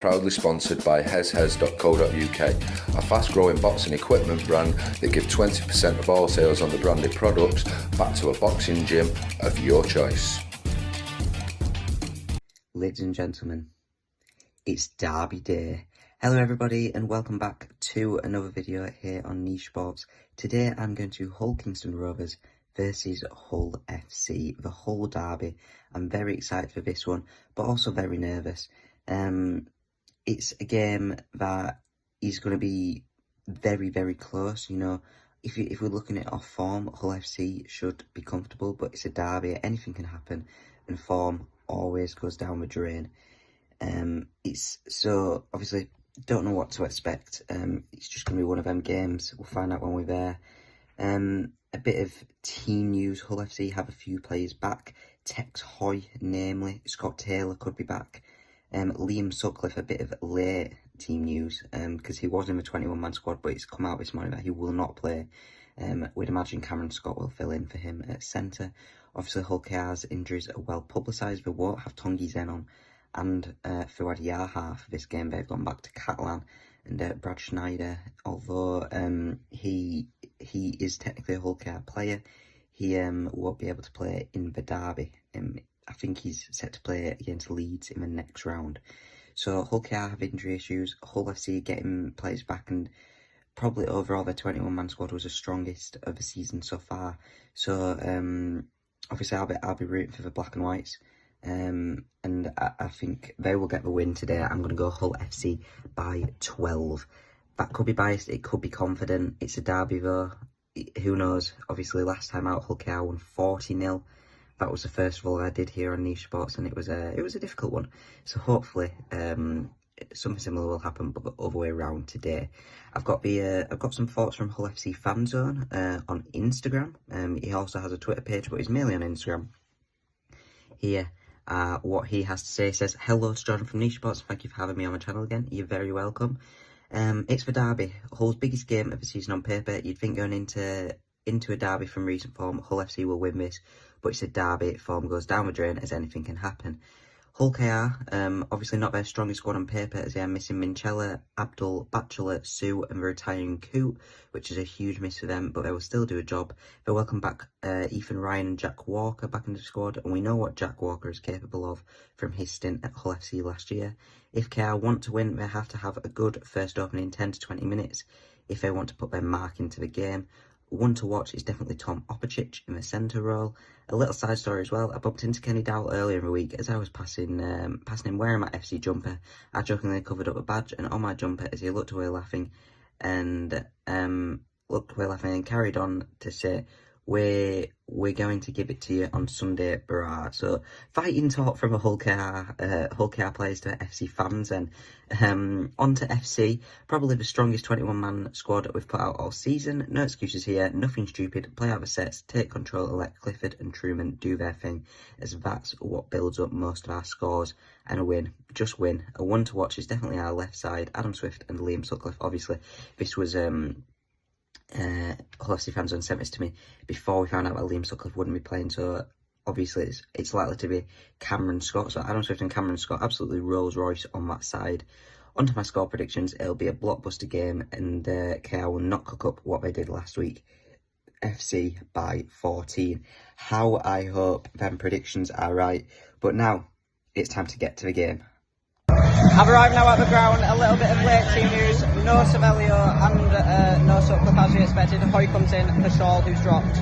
Proudly sponsored by heshes.co.uk, a fast-growing boxing equipment brand that give 20% of all sales on the branded products back to a boxing gym of your choice. Ladies and gentlemen, it's Derby Day. Hello everybody and welcome back to another video here on Niche Sports. Today I'm going to Hull Kingston Rovers versus Hull FC, the Hull derby. I'm very excited for this one, but also very nervous. It's a game that is going to be very, very close. You know, if we're looking at off form, Hull FC should be comfortable, but it's a derby. Anything can happen, and form always goes down the drain. It's so obviously don't know what to expect. It's just going to be one of them games. We'll find out when we're there. A bit of team news. Hull FC have a few players back. Tex Hoy, namely. Scott Taylor could be back. Liam Sutcliffe, a bit of late team news, because he was in the 21-man squad, but it's come out this morning that he will not play. We'd imagine Cameron Scott will fill in for him at centre. Obviously, Hull KR's injuries are well publicised. They won't have Tongi Zenon and Fuad Yaha for this game. They've gone back to Catalan and Brad Schneider. Although he is technically a Hull KR player, he won't be able to play in the derby. I think he's set to play against Leeds in the next round. So Hull KR have injury issues. Hull FC getting players back, and probably overall their 21-man squad was the strongest of the season so far. So obviously I'll be rooting for the black and whites. And I think they will get the win today. I'm going to go Hull FC by 12. That could be biased, it could be confident. It's a derby though. Who knows? Obviously last time out Hull KR won 40-0. That was the first of all I did here on Niche Sports, and it was a difficult one. So hopefully something similar will happen, but the other way around today. I've got some thoughts from Hull FC Fan Zone on Instagram. He also has a Twitter page, but he's mainly on Instagram. Here, what he has to say. He says, "Hello to Jordan from Niche Sports. Thank you for having me on my channel again. You're very welcome. It's the derby, Hull's biggest game of the season on paper. You'd think going into a derby from recent form, Hull FC will win this, but it's a derby. Form goes down the drain as anything can happen. Hull KR, obviously not their strongest squad on paper, as they are missing Minchella, Abdul, Bachelor, Sue and the retiring Coot, which is a huge miss for them, but they will still do a job. They welcome back Ethan Ryan and Jack Walker back into the squad, and we know what Jack Walker is capable of from his stint at Hull FC last year. If KR want to win, they have to have a good first opening 10 to 20 minutes if they want to put their mark into the game. One to watch is definitely Tom Opachich in the centre role. A little side story as well, I bumped into Kenny Dowell earlier in the week as I was passing him wearing my FC jumper. I jokingly covered up a badge, and on my jumper as he looked away laughing and carried on to say, we're going to give it to you on Sunday, brah. So fighting talk from a Hull KR players to FC fans, and on to FC, probably the strongest 21-man squad that we've put out all season. No excuses here, nothing stupid, play out the sets, take control and let Clifford and Truman do their thing, as that's what builds up most of our scores, and a win, just win. A one to watch is definitely our left side, Adam Swift and Liam Sutcliffe. Obviously this was Hull FC Fan Zone sent this to me before we found out that Liam Sutcliffe wouldn't be playing, so obviously it's likely to be Cameron Scott. So Adam Swift and Cameron Scott, absolutely Rolls Royce on that side. Onto my score predictions. It'll be a blockbuster game, and KR will not cook up what they did last week. FC by 14. How I hope them predictions are right. But now it's time to get to the game. I've arrived now at the ground, a little bit of late team news. No Savelio and no Sutcliffe as we expected. Hoy comes in for Shaw, who's dropped.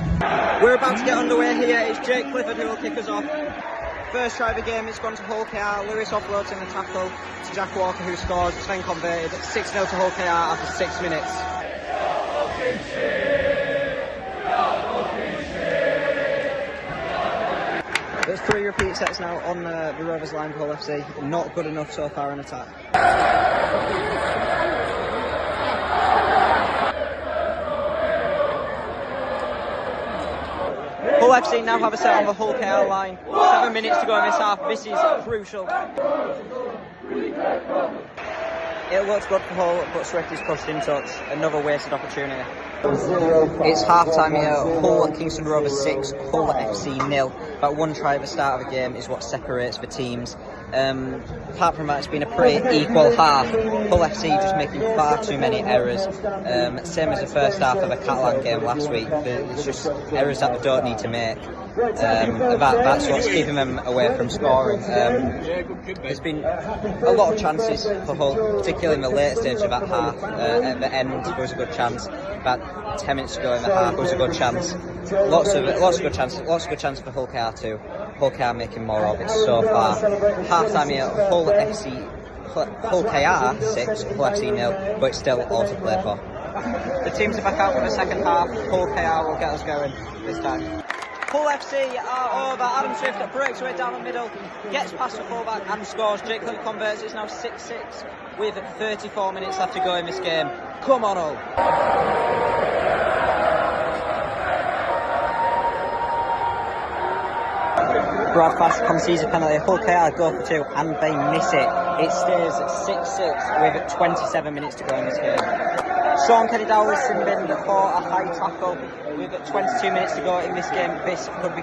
We're about to get underway here. It's Jake Clifford who will kick us off. First try of the game, it's gone to Hull KR. Lewis offloads in the tackle to Jack Walker, who scores. It's then converted. 6-0 to Hull KR after 6 minutes. There's 3 repeat sets now on the Rovers line for Hull FC. Not good enough so far in attack. Hull FC now have a set on the Hull KR line. 7 minutes to go in this half. This is crucial. It looks good for Hull, but Swift is pushed in touch. Another wasted opportunity. It's half time here. Hull Kingston Rovers 6, Hull FC 0. That one try at the start of the game is what separates the teams. Apart from that, it's been a pretty equal half. Hull FC just making far too many errors. Same as the first half of the Catalan game last week. It's just errors that they don't need to make. That's what's keeping them away from scoring. There's been a lot of chances for Hull, particularly in the late stage of that half. At the end, there was a good chance. About 10 minutes to go in the half, there was a good chance. Lots of good chances for Hull KR too. Hull KR making more of it so far. Half time here, Hull KR 6, Hull FC 0, but it's still all to play for. The teams are back out for the second half. Hull KR will get us going this time. Hull FC are over. Adam Swift breaks away down the middle, gets past the fullback and scores. Jake Clifford converts. It's now 6-6 with 34 minutes left to go in this game. Come on, Hull. Broadcast concedes a penalty. Hull KR go for 2 and they miss it. It stays 6-6 with 27 minutes to go in this game. Sean Kenny-Dowell is sitting in for a high tackle with 22 minutes to go in this game. This could be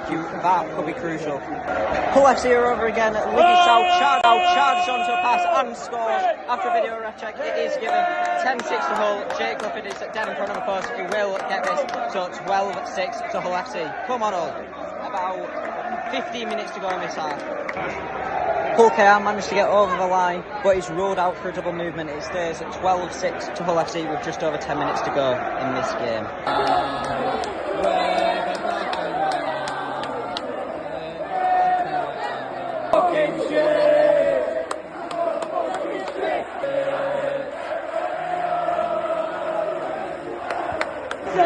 crucial. Hull FC are over again. Liggy South charges onto a pass and scores. After a video ref check, it is given 10-6 to Hull. Jake Clifford is dead in front of the post. He will get this. So 12-6 to Hull FC. Come on, Hull. About 15 minutes to go in this half. Hull KR managed to get over the line, but he's ruled out for a double movement. It stays at 12-6 to Hull FC with just over 10 minutes to go in this game.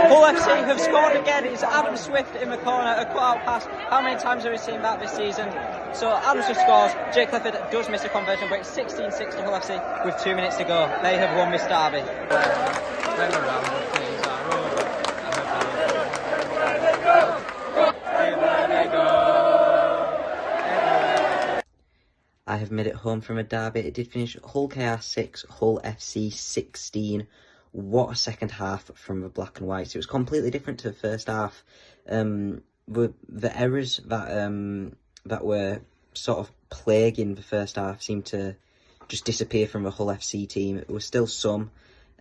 Hull FC have scored again. It's Adam Swift in the corner, a cut-out pass. How many times have we seen that this season? So Adam Swift scores. Jake Clifford does miss a conversion, but it's 16-6 to Hull FC with 2 minutes to go. They have won this derby. I have made it home from a derby. It did finish Hull KR 6, Hull FC 16. What a second half from the black and whites. It was completely different to the first half. The errors that were sort of plaguing the first half seemed to just disappear from the Hull FC team. There was still some.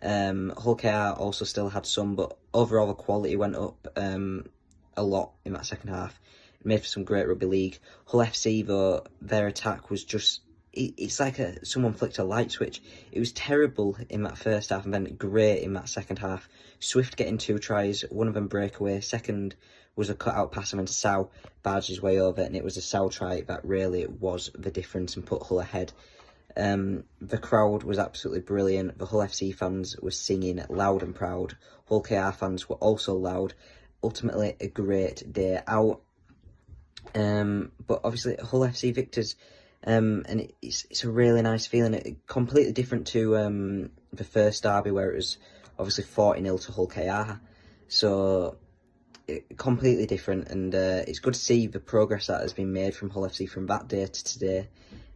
Hull KR also still had some, but overall the quality went up a lot in that second half. It made for some great rugby league. Hull FC, though, their attack was just... It's like someone flicked a light switch. It was terrible in that first half and then great in that second half. Swift getting 2 tries, one of them breakaway. Second was a cut-out pass and then Sow barged his way over, and it was a Sow try that really was the difference and put Hull ahead. The crowd was absolutely brilliant. The Hull FC fans were singing loud and proud. Hull KR fans were also loud. Ultimately, a great day out. But obviously, Hull FC victors... and it's a really nice feeling. It completely different to the first derby where it was obviously 40-0 to Hull KR. So completely different, and it's good to see the progress that has been made from Hull FC from that day to today.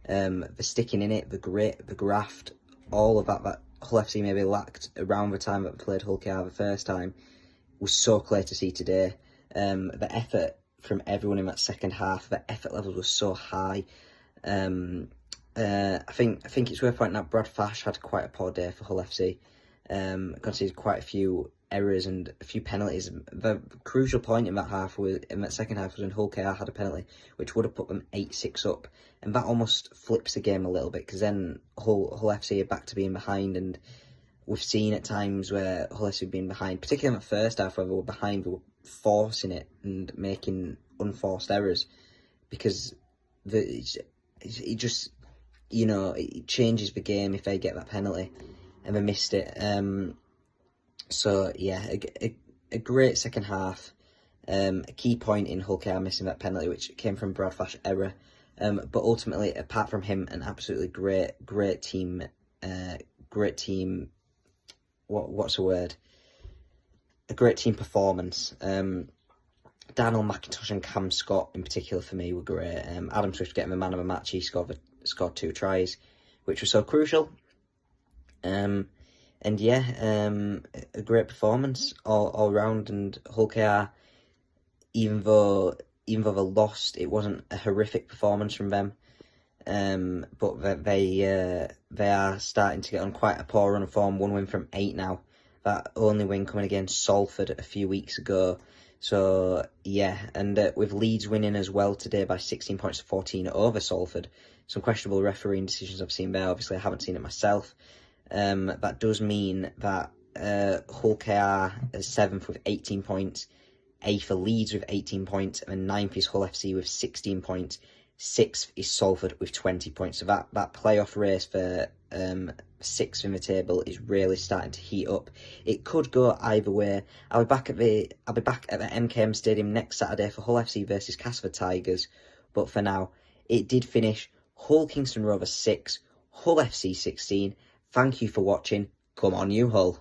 The sticking in it, the grit, the graft, all of that Hull FC maybe lacked around the time that they played Hull KR the first time was so clear to see today. The effort from everyone in that second half, the effort levels were so high. I think it's worth pointing out Brad Fash had quite a poor day for Hull FC. Conceded quite a few errors and a few penalties. The crucial point in that second half was when Hull KR had a penalty, which would have put them 8-6 up, and that almost flips the game a little bit because then Hull FC are back to being behind, and we've seen at times where Hull FC have been behind, particularly in the first half where they were behind, they were forcing it and making unforced errors because it just, it changes the game if they get that penalty, and they missed it. So yeah, a great second half. A key point in Hull KR missing that penalty, which came from Brad Fash error. But ultimately, apart from him, an absolutely great team. What's the word? A great team performance. Daniel McIntosh and Cam Scott in particular for me were great. Adam Swift getting the man of the match. He scored 2 tries, which was so crucial. And yeah, a great performance all round. And Hull KR, even though they lost, it wasn't a horrific performance from them. but they are starting to get on quite a poor run of form. 1 win from 8 now. That only win coming against Salford a few weeks ago. So yeah, and with Leeds winning as well today by 16 points to 14 over Salford. Some questionable refereeing decisions I've seen there. Obviously, I haven't seen it myself. That does mean that Hull KR is 7th with 18 points, 8th are Leeds with 18 points, and 9th is Hull FC with 16 points. 6th is Salford with 20 points. So that playoff race for 6th in the table is really starting to heat up. It could go either way. I'll be back at the MKM Stadium next Saturday for Hull FC versus Castleford Tigers. But for now, it did finish Hull Kingston Rovers 6, Hull FC 16. Thank you for watching. Come on, you Hull.